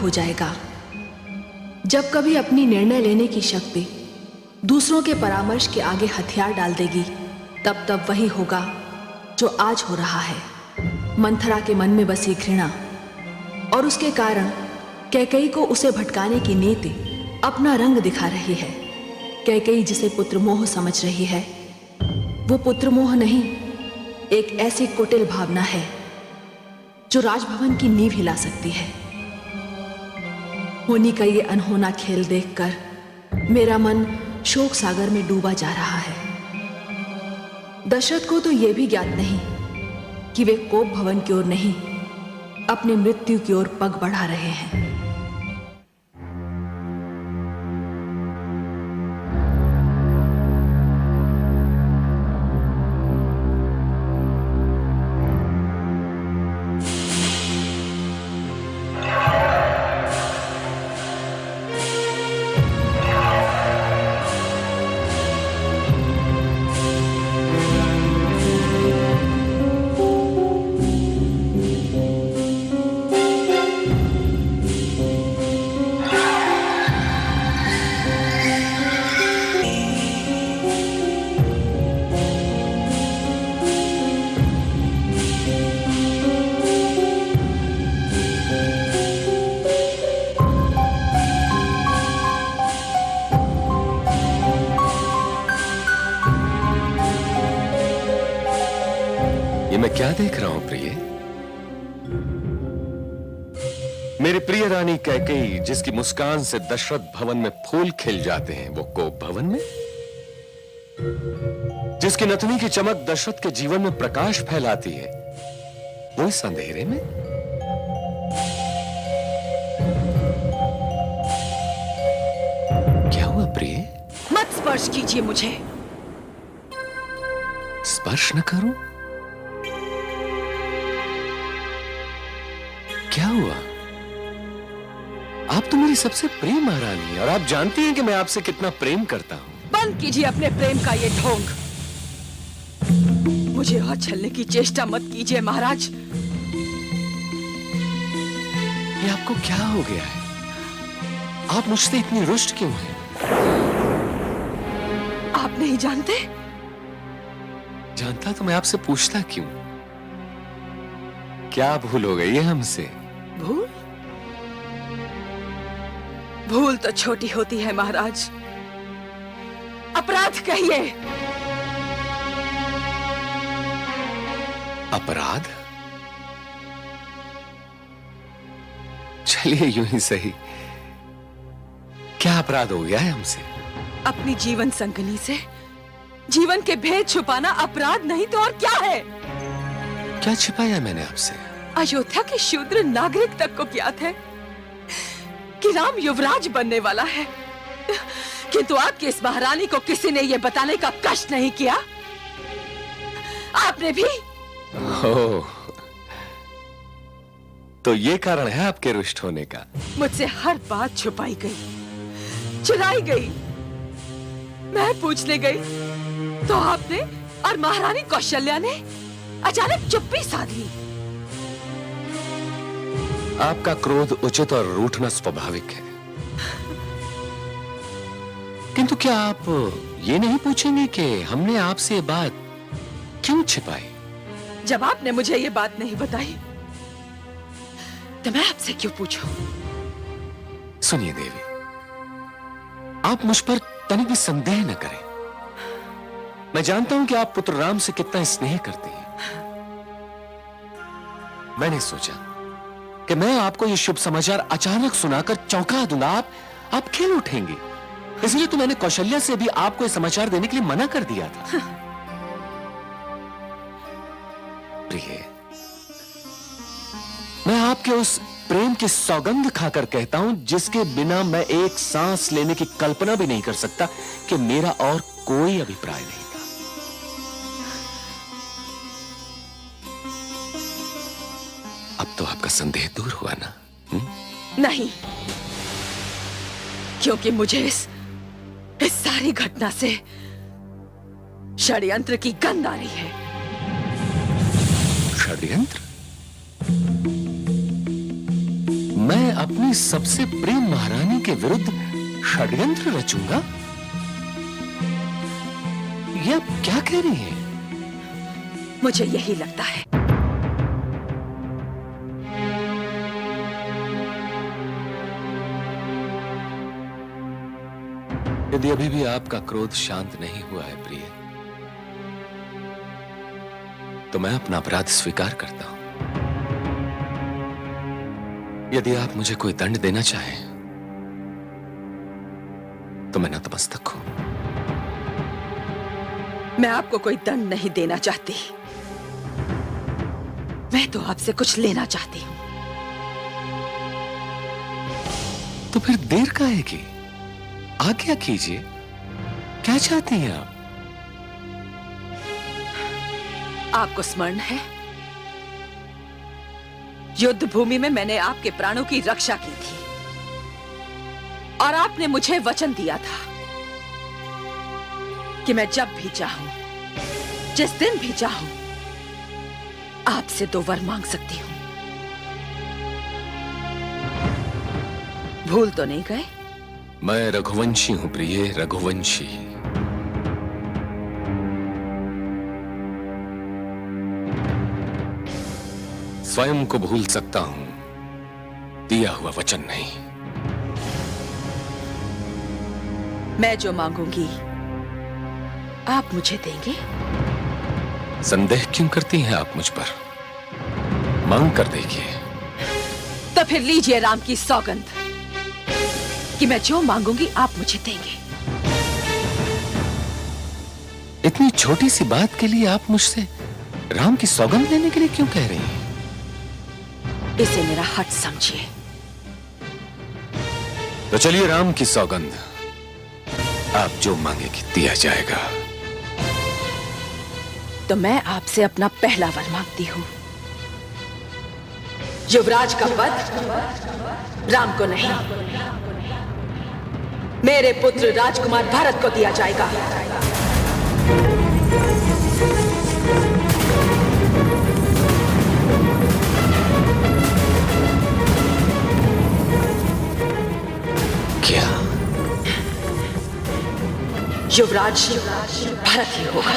हो जाएगा। जब कभी अपनी निर्णय लेने की शक्ति दूसरों के परामर्श के आगे हथियार डाल देगी, तब तब वही होगा जो आज हो रहा है। मंथरा के मन में बसी घृणा और उसके कारण कैकेयी को उसे भटकाने की नीति अपना रंग दिखा रही है। कैकेयी जिसे पुत्रमोह समझ रही है, वो पुत्रमोह नहीं, एक ऐसी कुटिल भावना है जो राजभवन की नींव हिला सकती है। होनी का ये अनहोना खेल देखकर मेरा मन शोक सागर में डूबा जा रहा है। दशरथ को तो यह भी ज्ञात नहीं कि वे कोप भवन की ओर नहीं, अपने मृत्यु की ओर पग बढ़ा रहे हैं। मैं क्या देख रहा हूं प्रिय? मेरी प्रिय रानी कैकेयी, जिसकी मुस्कान से दशरथ भवन में फूल खिल जाते हैं, वो कोप भवन में? जिसकी नथनी की चमक दशरथ के जीवन में प्रकाश फैलाती है, वो इस अंधेरे में? क्या हुआ प्रिय? मत स्पर्श कीजिए मुझे। स्पर्श न करूं? क्या हुआ? आप तो मेरी सबसे प्रिय महारानी हैं और आप जानती हैं कि मैं आपसे कितना प्रेम करता हूं। बंद कीजिए अपने प्रेम का ये ढोंग। मुझे और छलने की चेष्टा मत कीजिए महाराज। ये आपको क्या हो गया है? आप मुझसे इतनी रुष्ट क्यों हैं? आप नहीं जानते? जानता तो मैं आपसे पूछता क्यों? क्या भूल हो गई है हमसे? भूल? भूल तो छोटी होती है महाराज। अपराध कहिए। अपराध? चलिए यूं ही सही। क्या अपराध हो गया है हमसे? अपनी जीवन संगनी से जीवन के भेद छुपाना अपराध नहीं तो और क्या है? क्या छिपाया मैंने आपसे? अयोध्या के शूद्र नागरिक तक को ज्ञात है कि राम युवराज बनने वाला है, किंतु आपकी इस महारानी को किसी ने यह बताने का कष्ट नहीं किया। आपने भी? ओह, तो ये कारण है आपके रुष्ट होने का? मुझसे हर बात छुपाई गई, चुराई गई। मैं पूछने गई तो आपने और महारानी कौशल्या ने अचानक चुप्पी साध ली। आपका क्रोध उचित और रूठना स्वाभाविक है, किंतु क्या आप ये नहीं पूछेंगे कि हमने आपसे ये बात क्यों छिपाई? जब आपने मुझे ये बात नहीं बताई तो मैं आपसे क्यों पूछूं? सुनिए देवी, आप मुझ पर तनिक भी संदेह न करें। मैं जानता हूं कि आप पुत्र राम से कितना स्नेह करती हैं। मैंने सोचा कि मैं आपको ये शुभ समाचार अचानक सुनाकर चौंका दूंगा, आप खेल उठेंगी। इसलिए तो मैंने कौशल्या से भी आपको ये समाचार देने के लिए मना कर दिया था। प्रिय, मैं आपके उस प्रेम की सौगंध खाकर कहता हूं जिसके बिना मैं एक सांस लेने की कल्पना भी नहीं कर सकता कि मेरा और कोई अभिप्राय नहीं था। अब तो आपका संदेह दूर हुआ ना? नहीं, क्योंकि मुझे इस सारी घटना से षड्यंत्र की गंध आ रही है। षड्यंत्र? मैं अपनी सबसे प्रेम महारानी के विरुद्ध षड्यंत्र रचूंगा? ये आप क्या कह रही हैं? मुझे यही लगता है। यदि अभी भी आपका क्रोध शांत नहीं हुआ है प्रिय, तो मैं अपना अपराध स्वीकार करता हूं। यदि आप मुझे कोई दंड देना चाहें, तो मैं नतमस्तक हूं। मैं आपको कोई दंड नहीं देना चाहती। मैं तो आपसे कुछ लेना चाहती हूं। तो फिर देर काहे की? आज्ञा कीजिए, क्या चाहती हैं आप? आपको स्मरण है, युद्ध भूमि में मैंने आपके प्राणों की रक्षा की थी और आपने मुझे वचन दिया था कि मैं जब भी चाहूं, जिस दिन भी चाहूं, आपसे 2 वर मांग सकती हूं। भूल तो नहीं गए? मैं रघुवंशी हूं प्रिय, रघुवंशी। स्वयं को भूल सकता हूं, दिया हुआ वचन नहीं। मैं जो मांगूंगी आप मुझे देंगे? संदेह क्यों करती हैं आप मुझ पर? मांग कर देखिए। तो फिर लीजिए राम की सौगंध कि मैं जो मांगूंगी आप मुझे देंगे। इतनी छोटी सी बात के लिए आप मुझसे राम की सौगंध लेने के लिए क्यों कह रही हैं? इसे मेरा हट समझिए। तो चलिए, राम की सौगंध, आप जो मांगेगी दिया जाएगा। तो मैं आपसे अपना पहला वर मांगती हूं। युवराज का पद राम को नहीं, मेरे पुत्र राजकुमार भरत को दिया जाएगा। क्या? युवराज भरत ही होगा।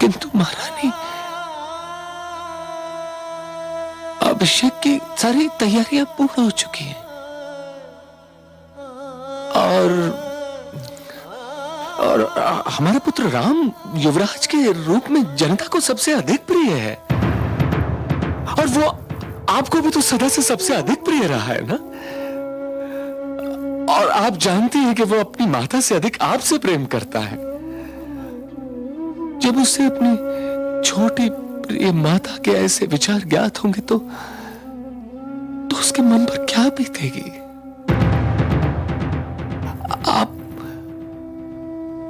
किंतु महारानी, अभिषेक की सारी तैयारियां पूर्ण हो चुकी हैं और हमारा पुत्र राम युवराज के रूप में जनता को सबसे अधिक प्रिय है, और वो आपको भी तो सदा से सबसे अधिक प्रिय रहा है ना? और आप जानती हैं कि वो अपनी माता से अधिक आपसे प्रेम करता है। जब उसे अपनी छोटी प्रिय माता के ऐसे विचार ज्ञात होंगे तो उसके मन पर क्या बीतेगी? आप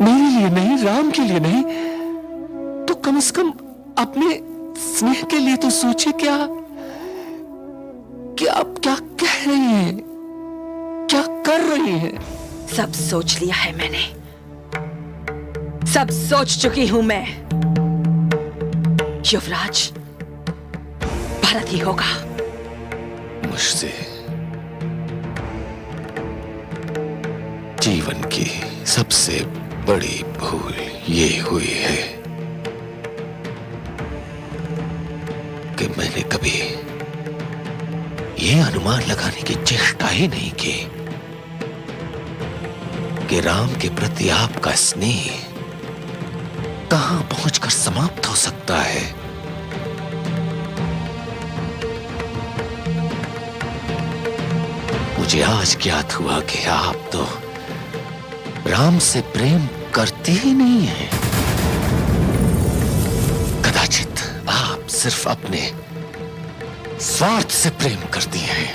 मेरे लिए नहीं, राम के लिए नहीं, तो कम से कम अपने स्नेह के लिए तो सोचिए। क्या आप क्या कह रही हैं, क्या कर रही हैं? सब सोच लिया है मैंने, सब सोच चुकी हूं मैं। युवराज भरत ही होगा। मुझसे जीवन की सबसे बड़ी भूल ये हुई है कि मैंने कभी ये अनुमान लगाने की चेष्टा ही नहीं की कि राम के प्रति आपका स्नेह कहां पहुंचकर समाप्त हो सकता है। मुझे आज ज्ञात हुआ कि आप तो राम से प्रेम करते ही नहीं हैं। कदाचित आप सिर्फ अपने स्वार्थ से प्रेम करती हैं।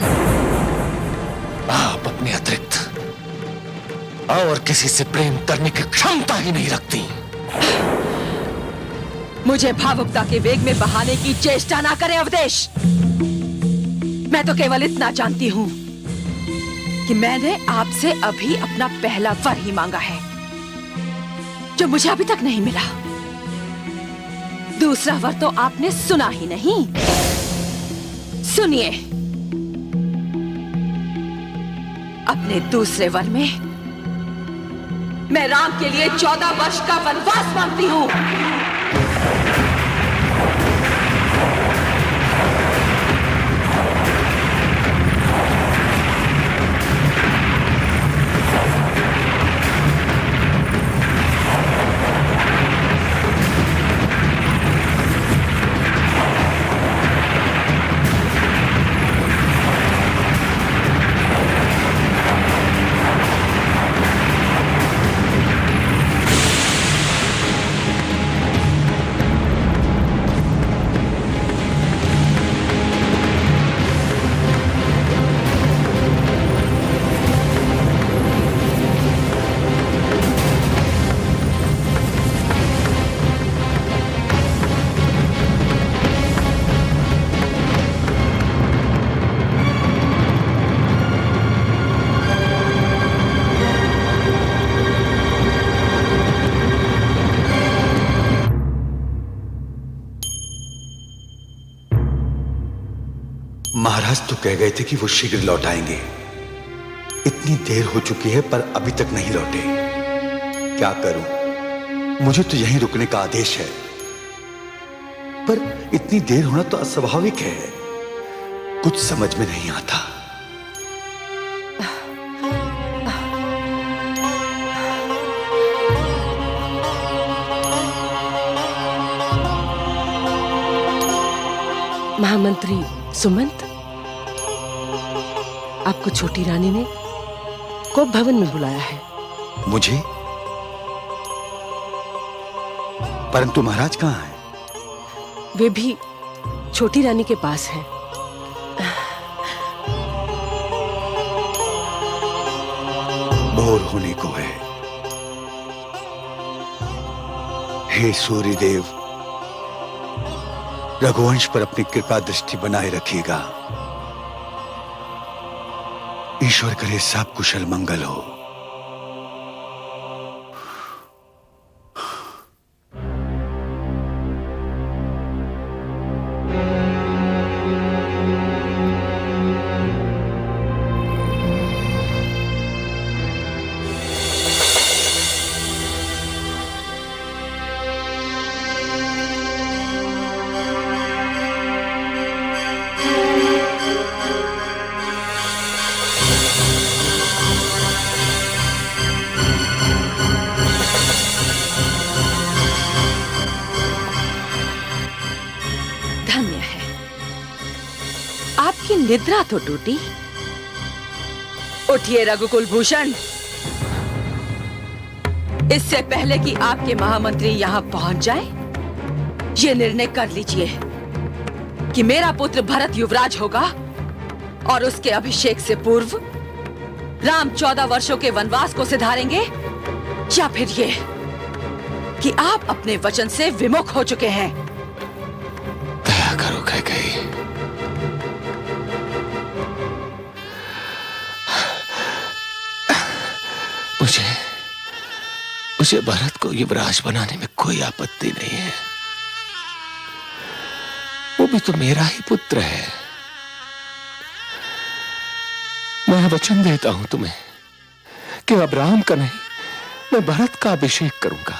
आप अपने अतिरिक्त और किसी से प्रेम करने की क्षमता ही नहीं रखती। मुझे भावुकता के वेग में बहाने की चेष्टा ना करें अवधेश। मैं तो केवल इतना जानती हूं कि मैंने आपसे अभी अपना पहला वर ही मांगा है। जो मुझे अभी तक नहीं मिला। दूसरा वर तो आपने सुना ही नहीं। सुनिए, अपने दूसरे वर में मैं राम के लिए 14 वर्ष का वनवास मांगती हूं। महाराज तो कह गए थे कि वो शीघ्र लौट आएंगे। इतनी देर हो चुकी है पर अभी तक नहीं लौटे। क्या करूं? मुझे तो यहीं रुकने का आदेश है, पर इतनी देर होना तो अस्वाभाविक है। कुछ समझ में नहीं आता। महामंत्री सुमंत, आपको छोटी रानी ने कोप भवन में बुलाया है। मुझे? परंतु महाराज कहाँ हैं? वे भी छोटी रानी के पास हैं। भोर होने को है। हे सूर्यदेव, रघुवंश पर अपनी कृपा दृष्टि बनाए रखिएगा। ईश्वर करे सब कुशल मंगल हो। निद्रा तो टूटी। उठिए रघुकुल भूषण। इससे पहले कि आपके महामंत्री यहां पहुंच जाए, ये निर्णय कर लीजिए कि मेरा पुत्र भरत युवराज होगा और उसके अभिषेक से पूर्व राम 14 वर्षों के वनवास को सिधारेंगे, या फिर ये कि आप अपने वचन से विमुख हो चुके हैं। दया करो कैकेयी। मुझे भरत को युवराज बनाने में कोई आपत्ति नहीं है। वो भी तो मेरा ही पुत्र है। मैं वचन देता हूं तुम्हें कि अब राम का नहीं, मैं भरत का अभिषेक करूंगा।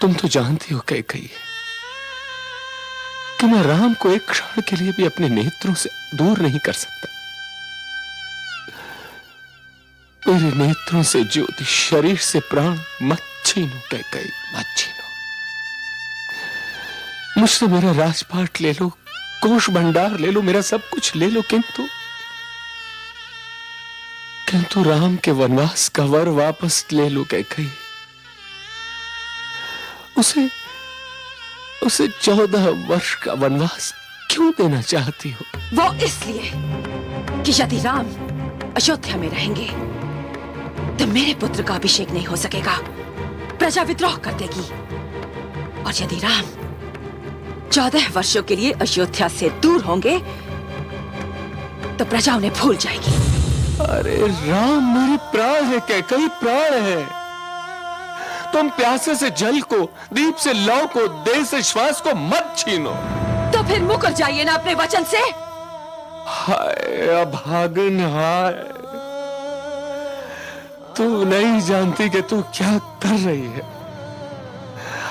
तुम तो जानती हो कैकेयी कि मैं राम को एक क्षण के लिए भी अपने नेत्रों से दूर नहीं कर सकता। मेरे नेत्रों से ज्योति, शरीर से प्राण मत छीनो कैकेयी, मत छीनो। मुझसे मेरा राजपाट ले लो, कोष भंडार ले लो, मेरा सब कुछ ले लो, किंतु राम के वनवास का वर वापस ले लो कैकेयी। उसे 14 वर्ष का वनवास क्यों देना चाहती हो? वो इसलिए कि यदि राम अयोध्या में रहेंगे तो मेरे पुत्र का अभिषेक नहीं हो सकेगा, प्रजा विद्रोह कर देगी। और यदि राम 14 वर्षों के लिए अयोध्या से दूर होंगे तो प्रजा उन्हें भूल जाएगी। अरे राम, मेरे प्राण है, कैकेयी प्राण है। तुम प्यासे से जल को, दीप से लौ को, देह से श्वास को मत छीनो। तो फिर मुकर जाइए ना अपने वचन से। हाय अभागन हाय, तू नहीं जानती कि तू क्या कर रही है।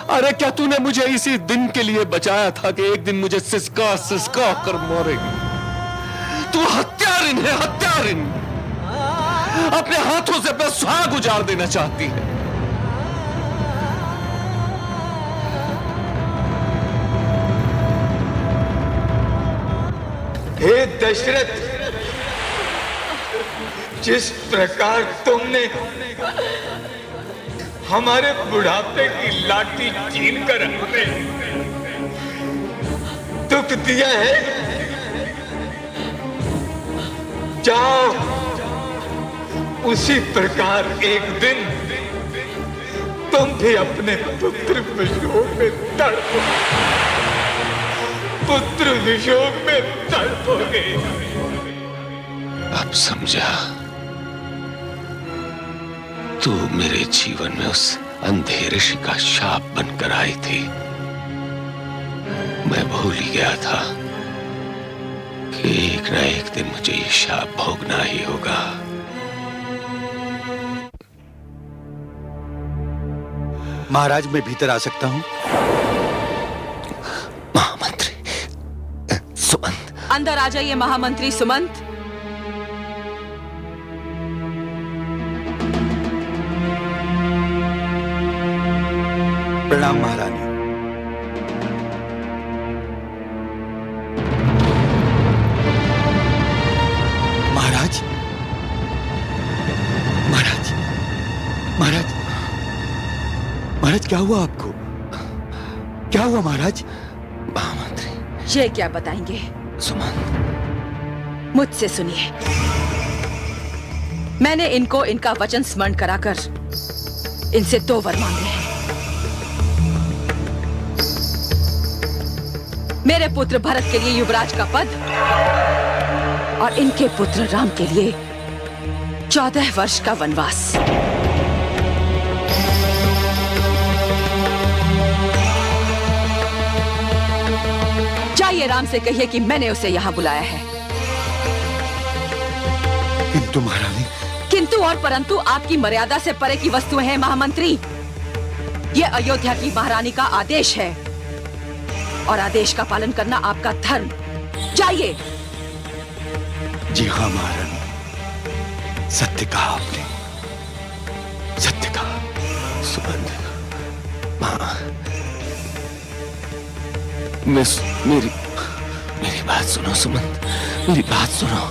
अरे क्या तूने मुझे इसी दिन के लिए बचाया था कि एक दिन मुझे सिसका सिसका कर मारेगी। तू हत्यारिन है, हत्यारिन। अपने हाथों से अपना सुहाग उजाड़ देना चाहती है। हे दशरथ, जिस प्रकार तुमने हमारे बुढ़ापे की लाठी छीन कर हमें दुख दिया है, जाओ उसी प्रकार एक दिन तुम भी अपने पुत्र वियोग में तड़पो, पुत्र वियोग में तड़पोगे। अब समझा, तू मेरे जीवन में उस अंधे ऋषि का शाप बनकर आई थी। मैं भूल ही गया था कि एक ना एक दिन मुझे ये शाप भोगना ही होगा। महाराज, मैं भीतर आ सकता हूं? महामंत्री सुमंत। अंदर आ जाइए महामंत्री सुमंत। प्रणाम महारानी। महाराज, महाराज, महाराज, महाराज, क्या हुआ आपको? क्या हुआ महाराज? महामंत्री। ये क्या बताएंगे? सुमंत, मुझसे सुनिए। मैंने इनको इनका वचन स्मरण कराकर इनसे 2 वर मांगे हैं। मेरे पुत्र भरत के लिए युवराज का पद और इनके पुत्र राम के लिए 14 वर्ष का वनवास। जाइए राम से कहिए कि मैंने उसे यहां बुलाया है। किंतु महारानी। किंतु और परंतु आपकी मर्यादा से परे की वस्तुएं हैं महामंत्री। ये अयोध्या की महारानी का आदेश है और आदेश का पालन करना आपका धर्म। जाइए। जी हाँ महारानी, सत्य कहा आपने, सत्य कहा। सुमंत, मां, मेरी बात सुनो सुमंत, मेरी बात सुनो।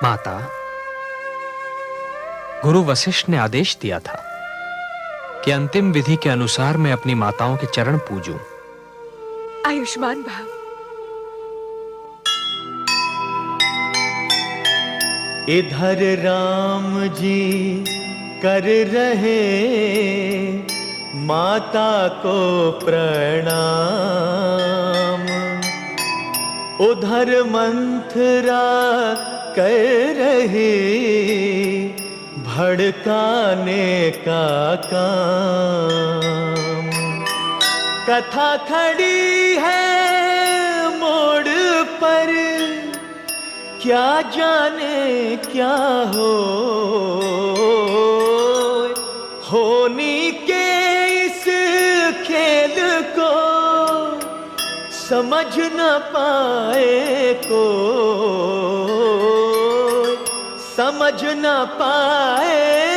माता, गुरु वशिष्ठ ने आदेश दिया था कि अंतिम विधि के अनुसार मैं अपनी माताओं के चरण पूजूं। आयुष्मान भव। इधर राम जी कर रहे माता को प्रणाम, उधर मंथरा कर रही भड़काने का काम। कथा खड़ी है मोड़ पर, क्या जाने क्या होनी के इस खेल को समझ न पाए को, समझ न पाए